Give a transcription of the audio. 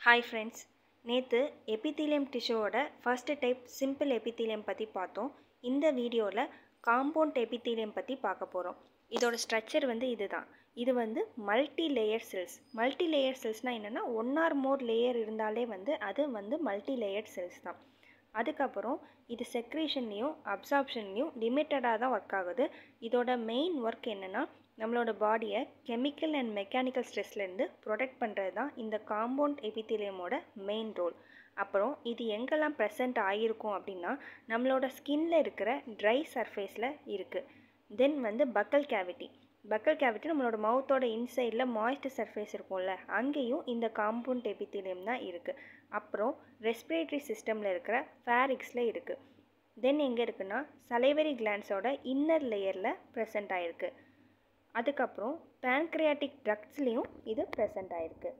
Hi friends, நேற்று epithelium டிஷ்யூவோட first type simple epithelium பற்றி பார்த்தோம். இந்த வீடியோவில் காம்பவுண்ட் எபித்தீலியம் பற்றி பார்க்க போகிறோம். இதோட ஸ்ட்ரக்சர் இதுதான். இது multi layer cells. Multi layer செல்ஸ்னால் என்னென்னா ஒன் ஆர் மோர் லேயர் இருந்தாலே அது மல்டி லேயர் செல்ஸ் தான். அதுக்கப்புறம் இது செக்ரேஷன்லேயும் அப்சார்ப்ஷன்லேயும் லிமிட்டடாக தான் ஒர்க் ஆகுது. இதோட மெயின் ஒர்க் என்னென்னா நம்மளோட பாடியை கெமிக்கல் அண்ட் மெக்கானிக்கல் ஸ்ட்ரெஸ்லேருந்து ப்ரொடெக்ட் பண்ணுறது தான் இந்த காம்பவுண்ட் எபித்தீலியமோட மெயின் ரோல். அப்புறம் இது எங்கெல்லாம் ப்ரெசென்ட் ஆகிருக்கும் அப்படின்னா நம்மளோட ஸ்கின்ல இருக்கிற ட்ரை சர்ஃபேஸில் இருக்குது. தென் பக்கல் கேவிட்டி நம்மளோட மவுத்தோட இன்சைடில் மாய்ஸ்ட் சர்ஃபேஸ் இருக்கும்ல, அங்கேயும் இந்த காம்பவுண்ட் எபித்தீலியம் தான் இருக்குது. அப்புறம் ரெஸ்பிரேட்டரி சிஸ்டமில் இருக்கிற ஃபேரிக்ஸில் இருக்குது. தென் எங்கே இருக்குன்னா சலைவரி கிளான்ஸோட இன்னர் லேயரில் ப்ரெசென்ட் ஆகிருக்கு. அதுக்கப்புறம் பேன்க்ரியாட்டிக் டக்ட்ஸ்லேயும் இது ப்ரெசென்ட் ஆகிருக்கு.